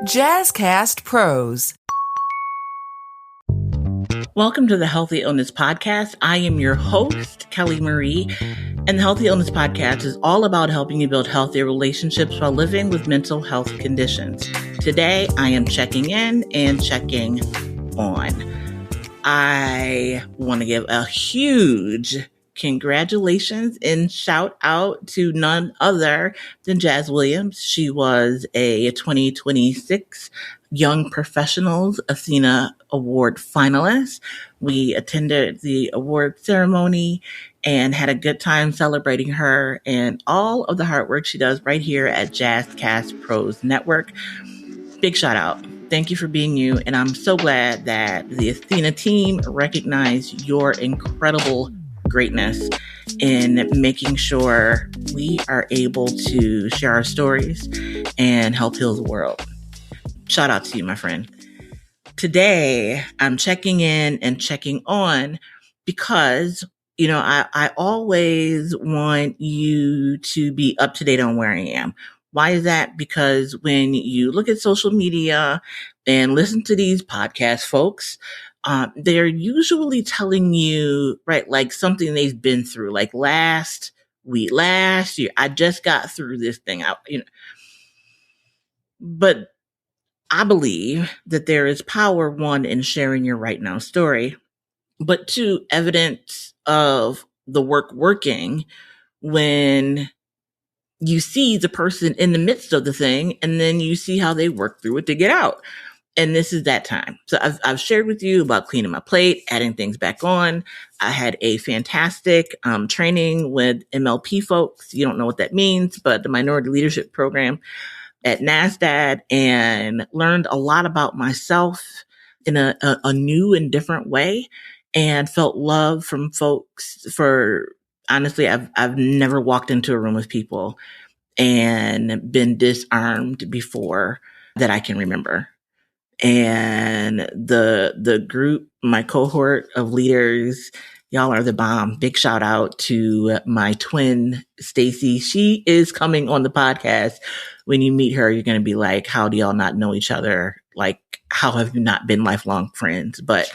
Jazzcast Pros. Welcome to the Healthy Illness Podcast. I am your host, Kelly Marie, and the Healthy Illness Podcast is all about helping you build healthier relationships while living with mental health conditions. Today, I am checking in and checking on. I want to give a huge congratulations and shout out to none other than Jazz Williams. She was a 2026 Young Professionals Athena Award finalist. We attended the award ceremony and had a good time celebrating her and all of the hard work she does right here at Jazzcast Pros Network. Big shout out. Thank you for being you. And I'm so glad that the Athena team recognized your incredible greatness in making sure we are able to share our stories and help heal the world. Shout out to you, my friend. Today, I'm checking in and checking on because, I always want you to be up to date on where I am. Why is that? Because when you look at social media and listen to these podcast folks, they're usually telling you, right, like something they've been through, like last year, I just got through this thing out, But I believe that there is power, one, in sharing your right now story, but two, evidence of the work working when you see the person in the midst of the thing and then you see how they work through it to get out. And this is that time. So I've shared with you about cleaning my plate, adding things back on. I had a fantastic training with MLP folks. You don't know what that means, but the Minority Leadership Program at NASDAQ, and learned a lot about myself in a new and different way, and felt love from folks for, honestly, I've never walked into a room with people and been disarmed before that I can remember. And the group, my cohort of leaders, y'all are the bomb. Big shout out to my twin, Stacy. She is coming on the podcast. When you meet her, you're going to be like, how do y'all not know each other? Like, how have you not been lifelong friends? But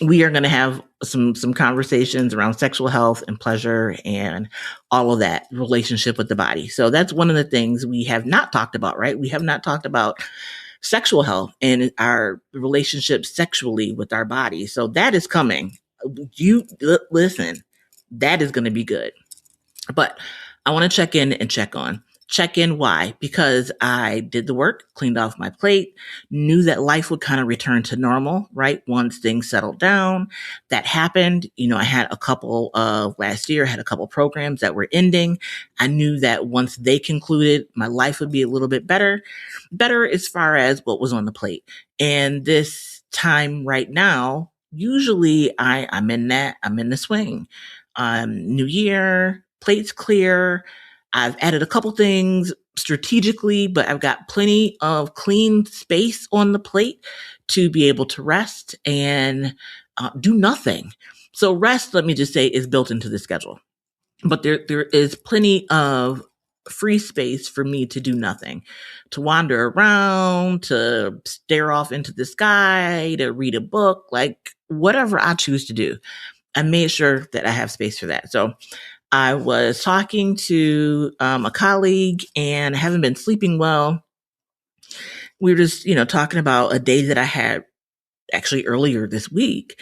we are going to have some conversations around sexual health and pleasure and all of that relationship with the body. So that's one of the things we have not talked about, right? We have not talked about sexual health and our relationship sexually with our body. So that is coming. You listen, that is going to be good. But I want to check in and check on. Check in. Why? Because I did the work, cleaned off my plate, knew that life would kind of return to normal, right? Once things settled down. That happened. I had last year, I had a couple programs that were ending. I knew that once they concluded, my life would be a little bit better as far as what was on the plate. And this time right now, usually I'm in the swing. New year, plate's clear. I've added a couple things strategically, but I've got plenty of clean space on the plate to be able to rest and do nothing. So rest, let me just say, is built into the schedule. But there is plenty of free space for me to do nothing, to wander around, to stare off into the sky, to read a book, like whatever I choose to do. I made sure that I have space for that. So I was talking to a colleague and I haven't been sleeping well. We were just, talking about a day that I had actually earlier this week.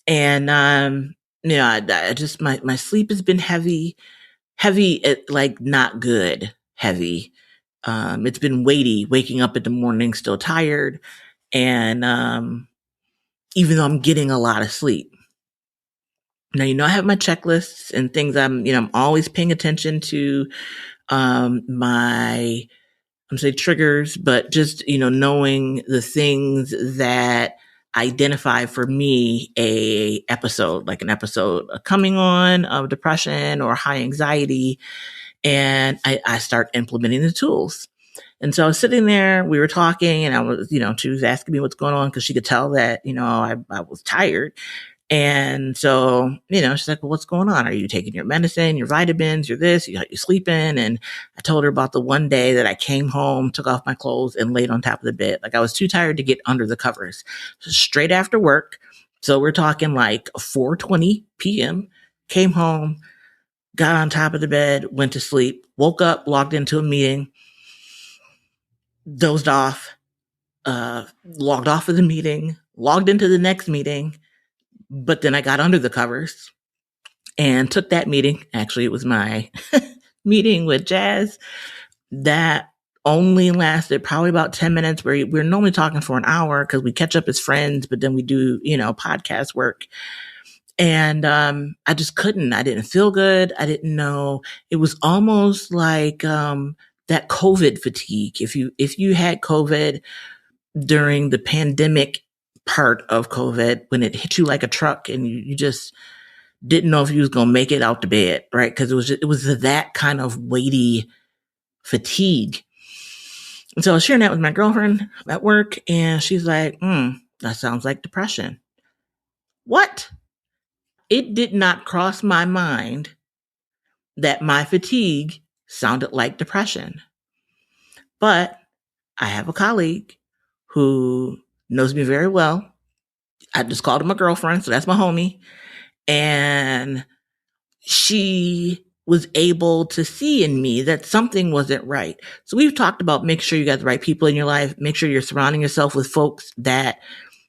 And, I just, my sleep has been heavy, like not good, heavy. It's been weighty, waking up in the morning, still tired. And even though I'm getting a lot of sleep. Now, I have my checklists and things I'm always paying attention to, my, triggers, but just, knowing the things that identify for me an episode coming on of depression or high anxiety. And I start implementing the tools. And so I was sitting there, we were talking, and I was, she was asking me what's going on because she could tell that, I was tired. And so, she's like, well, what's going on? Are you taking your medicine, your vitamins, your this, you sleeping? And I told her about the one day that I came home, took off my clothes and laid on top of the bed. Like I was too tired to get under the covers. So straight after work. So we're talking like 4:20 p.m. Came home, got on top of the bed, went to sleep, woke up, logged into a meeting, dozed off, logged off of the meeting, logged into the next meeting. But then I got under the covers and took that meeting. Actually, it was my meeting with Jazz that only lasted probably about 10 minutes. We're normally talking for an hour because we catch up as friends, but then we do, podcast work. And I just couldn't. I didn't feel good. I didn't know. It was almost like that COVID fatigue. If you had COVID during the pandemic part of COVID, when it hit you like a truck and you just didn't know if you was going to make it out to bed, right? Because it was that kind of weighty fatigue. And so I was sharing that with my girlfriend at work, and she's like, that sounds like depression. What? It did not cross my mind that my fatigue sounded like depression. But I have a colleague who knows me very well. I just called him a girlfriend, so that's my homie. And she was able to see in me that something wasn't right. So we've talked about make sure you got the right people in your life, make sure you're surrounding yourself with folks that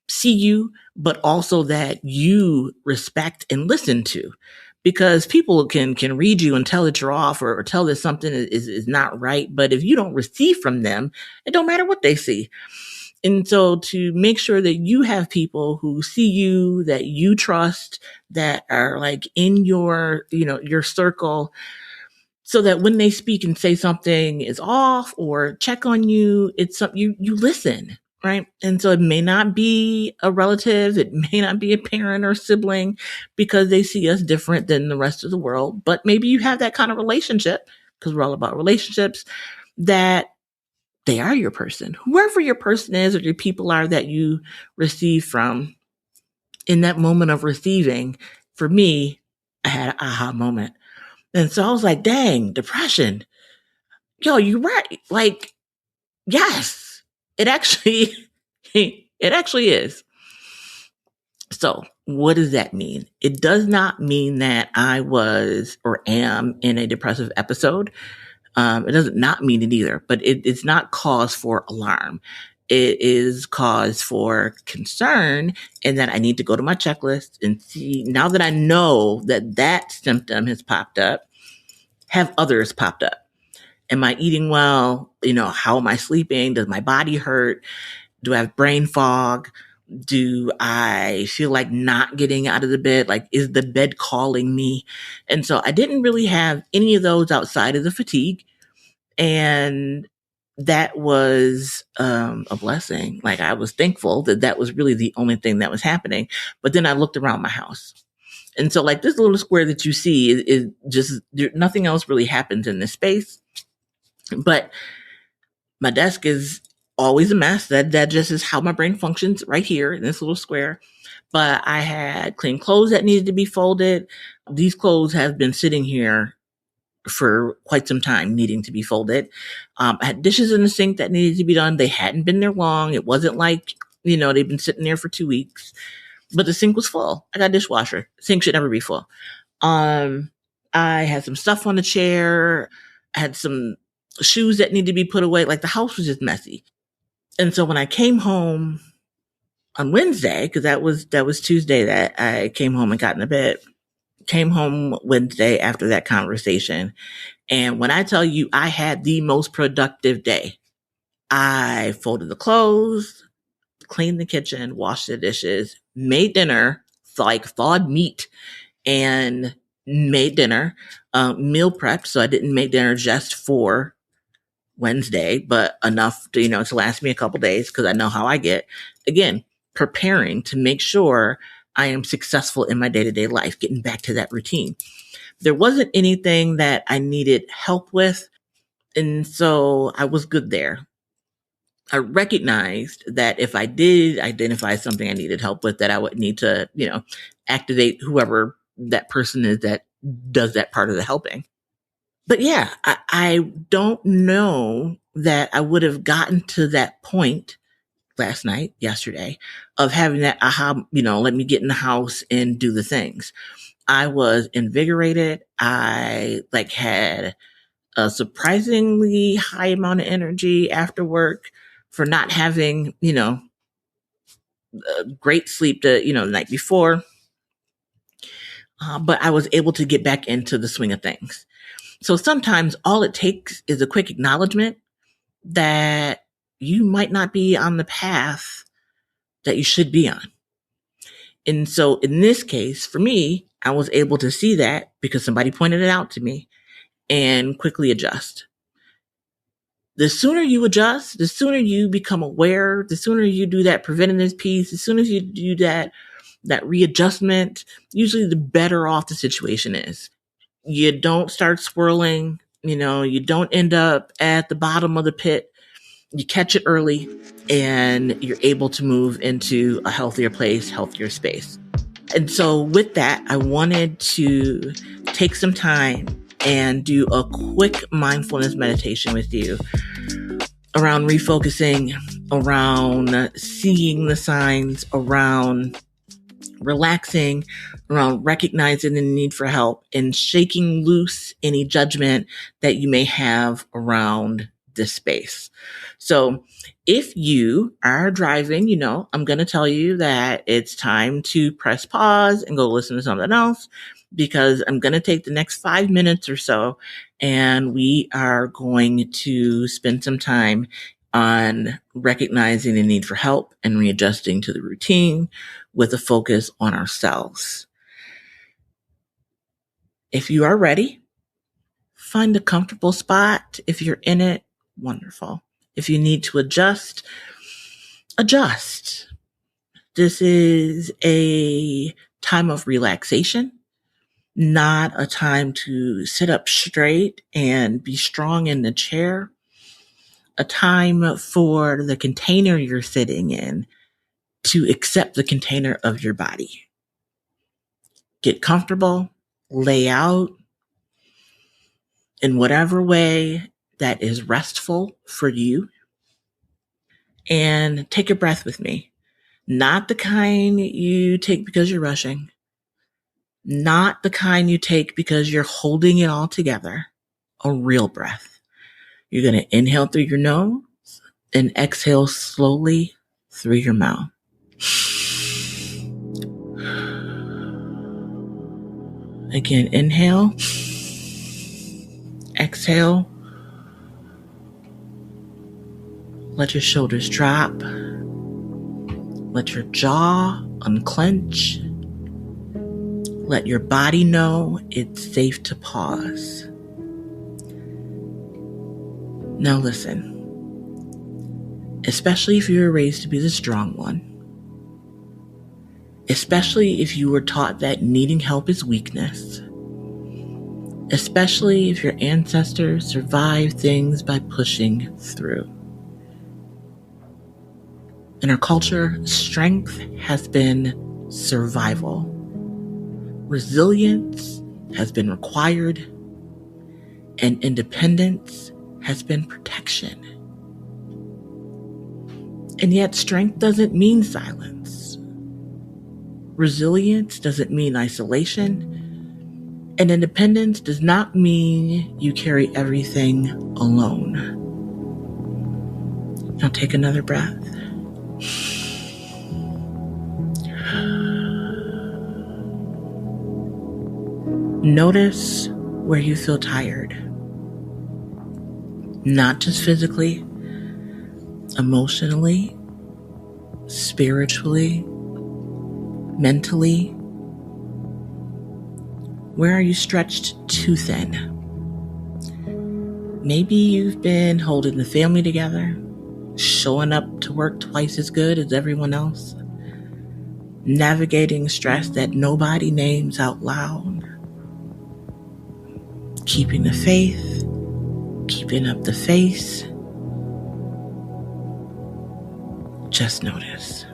see you, but also that you respect and listen to. Because people can read you and tell that you're off or tell that something is not right. But if you don't receive from them, it don't matter what they see. And so to make sure that you have people who see you, that you trust, that are like in your, your circle, so that when they speak and say something is off or check on you, it's something you listen, right? And so it may not be a relative, it may not be a parent or sibling because they see us different than the rest of the world, but maybe you have that kind of relationship, because we're all about relationships, that they are your person. Whoever your person is or your people are that you receive from, in that moment of receiving, for me, I had an aha moment. And so I was like, dang, depression. Yo, you're right. Like, yes, it actually, it actually is. So what does that mean? It does not mean that I was or am in a depressive episode. It doesn't not mean it either, but it's not cause for alarm. It is cause for concern, and that I need to go to my checklist and see, now that I know that symptom has popped up, have others popped up. Am I eating well? How am I sleeping? Does my body hurt? Do I have brain fog? Do I feel like not getting out of the bed? Like, is the bed calling me? And so I didn't really have any of those outside of the fatigue. And that was a blessing. Like, I was thankful that was really the only thing that was happening. But then I looked around my house. And so like this little square that you see is just, nothing else really happens in this space. But my desk is always a mess. That just is how my brain functions right here in this little square. But I had clean clothes that needed to be folded. These clothes have been sitting here for quite some time, needing to be folded. I had dishes in the sink that needed to be done. They hadn't been there long. It wasn't like, they've been sitting there for 2 weeks, but the sink was full. I got a dishwasher. Sink should never be full. I had some stuff on the chair. I had some shoes that needed to be put away. Like, the house was just messy. And so when I came home on Wednesday, because that was Tuesday that I came home and got into bed, came home Wednesday after that conversation. And when I tell you I had the most productive day, I folded the clothes, cleaned the kitchen, washed the dishes, made dinner, like thawed meat and made dinner, meal prepped. So I didn't make dinner just for Wednesday, but enough to, to last me a couple days, because I know how I get. Again, preparing to make sure I am successful in my day-to-day life, getting back to that routine. There wasn't anything that I needed help with, and so I was good there. I recognized that if I did identify something I needed help with, that I would need to, activate whoever that person is that does that part of the helping. But yeah, I don't know that I would have gotten to that point yesterday, of having that aha, let me get in the house and do the things. I was invigorated. I had a surprisingly high amount of energy after work for not having, great sleep the night before. But I was able to get back into the swing of things. So sometimes all it takes is a quick acknowledgement that you might not be on the path that you should be on. And so in this case, for me, I was able to see that because somebody pointed it out to me and quickly adjust. The sooner you adjust, the sooner you become aware, the sooner you do that preventative piece, as soon as you do that readjustment, usually the better off the situation is. You don't start swirling, you don't end up at the bottom of the pit. You catch it early and you're able to move into a healthier place, healthier space. And so with that, I wanted to take some time and do a quick mindfulness meditation with you around refocusing, around seeing the signs, around relaxing, around recognizing the need for help, and shaking loose any judgment that you may have around this space. So if you are driving, I'm going to tell you that it's time to press pause and go listen to something else, because I'm going to take the next 5 minutes or so and we are going to spend some time on recognizing the need for help and readjusting to the routine with a focus on ourselves. If you are ready, find a comfortable spot. If you're in it, wonderful. If you need to adjust, adjust. This is a time of relaxation, not a time to sit up straight and be strong in the chair. A time for the container you're sitting in to accept the container of your body. Get comfortable, lay out in whatever way that is restful for you, and take a breath with me. Not the kind you take because you're rushing, not the kind you take because you're holding it all together. A real breath. You're going to inhale through your nose and exhale slowly through your mouth. Again, inhale, exhale, let your shoulders drop, let your jaw unclench, let your body know it's safe to pause. Now listen, especially if you were raised to be the strong one, especially if you were taught that needing help is weakness, especially if your ancestors survived things by pushing through. In our culture, strength has been survival. Resilience has been required, and independence has been protection. And yet strength doesn't mean silence. Resilience doesn't mean isolation. And independence does not mean you carry everything alone. Now take another breath. Notice where you feel tired. Not just physically, emotionally, spiritually, mentally. Where are you stretched too thin? Maybe you've been holding the family together, showing up to work twice as good as everyone else, navigating stress that nobody names out loud, keeping the faith, keeping up the face. Just notice.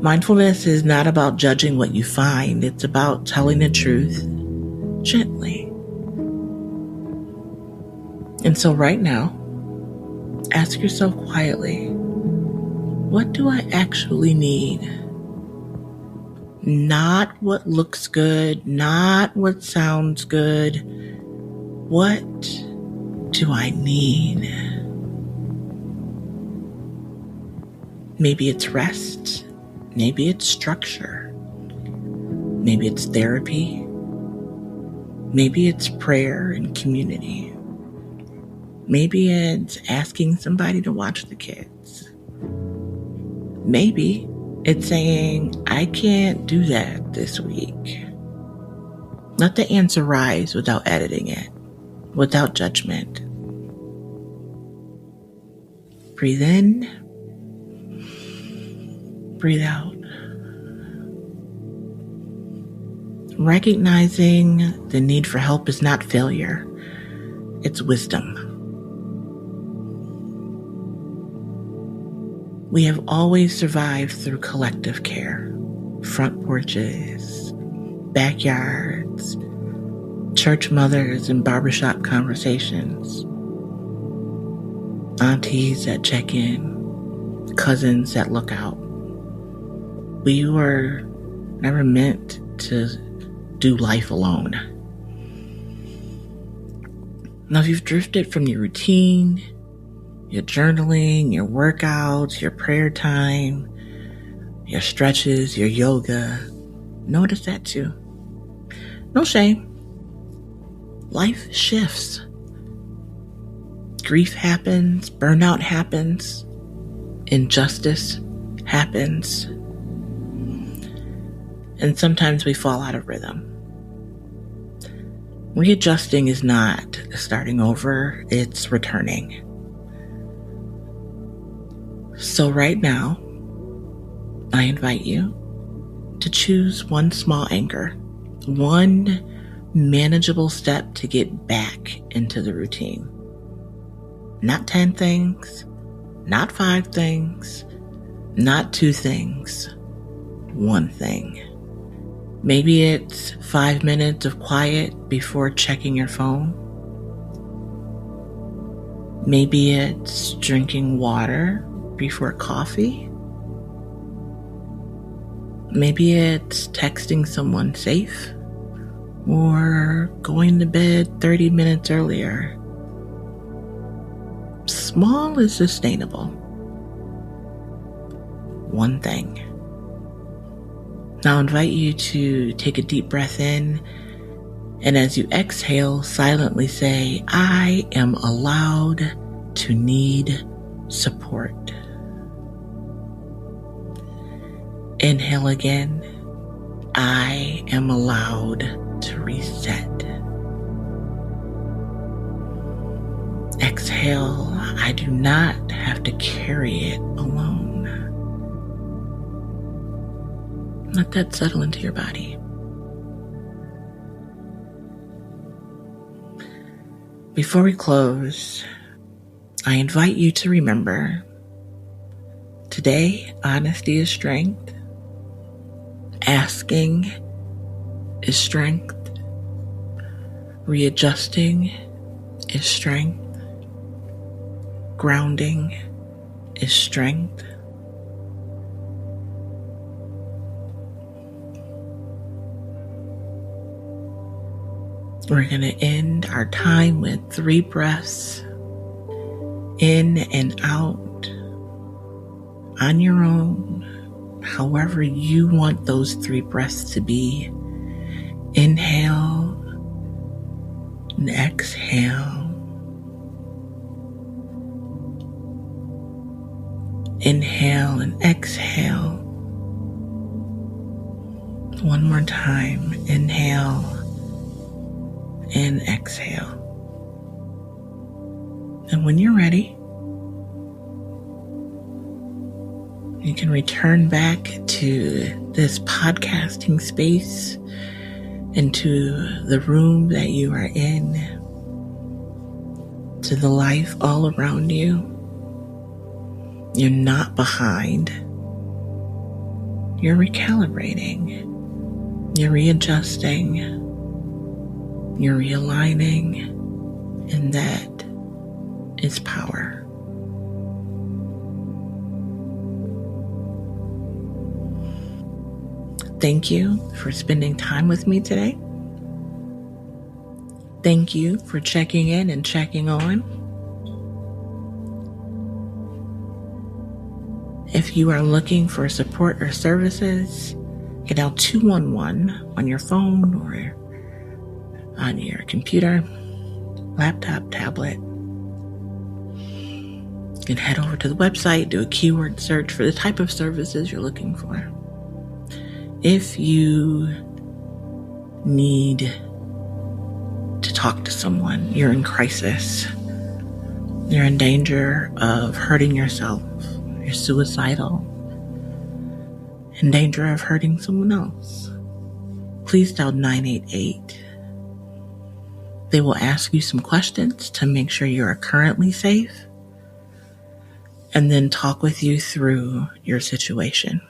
Mindfulness is not about judging what you find. It's about telling the truth gently. And so right now, ask yourself quietly, what do I actually need? Not what looks good, not what sounds good. What do I need? Maybe it's rest. Maybe it's structure. Maybe it's therapy. Maybe it's prayer and community. Maybe it's asking somebody to watch the kids. Maybe it's saying, I can't do that this week. Let the answer rise without editing it, without judgment. Breathe in, breathe out. Recognizing the need for help is not failure, it's wisdom. We have always survived through collective care. Front porches, backyards, church mothers and barbershop conversations, aunties that check in, cousins that look out. We were never meant to do life alone. Now, if you've drifted from your routine, your journaling, your workouts, your prayer time, your stretches, your yoga, notice that too. No shame. Life shifts. Grief happens, burnout happens, injustice happens, and sometimes we fall out of rhythm. Readjusting is not starting over, it's returning. So right now, I invite you to choose one small anchor, one manageable step to get back into the routine. Not 10 things, not 5 things, not 2 things, one thing. Maybe it's 5 minutes of quiet before checking your phone. Maybe it's drinking water before coffee. Maybe it's texting someone safe or going to bed 30 minutes earlier. Small is sustainable. One thing. Now I invite you to take a deep breath in, and as you exhale, silently say, I am allowed to need support. Inhale again. I am allowed to reset. Exhale. I do not have to carry it alone. Let that settle into your body. Before we close, I invite you to remember, today, honesty is strength. Asking is strength. Readjusting is strength. Grounding is strength. We're going to end our time with 3 breaths in and out on your own, however you want those 3 breaths to be. Inhale and exhale. Inhale and exhale. One more time. Inhale and exhale. And when you're ready, you can return back to this podcasting space, into the room that you are in, to the life all around you. You're not behind. you're recalibrating, you're readjusting, you're realigning, and that is power. Thank you for spending time with me today. Thank you for checking in and checking on. If you are looking for support or services, dial 211 on your phone or on your computer, laptop, tablet. You can head over to the website, do a keyword search for the type of services you're looking for. If you need to talk to someone, you're in crisis, you're in danger of hurting yourself, you're suicidal, in danger of hurting someone else, please dial 988. They will ask you some questions to make sure you are currently safe and then talk with you through your situation.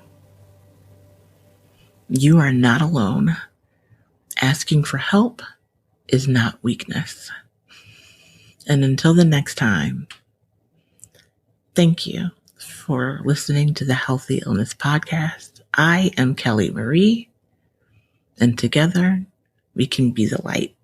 You are not alone. Asking for help is not weakness. And until the next time, thank you for listening to the Healthy Illness Podcast. I am Kelly Marie, and together we can be the light.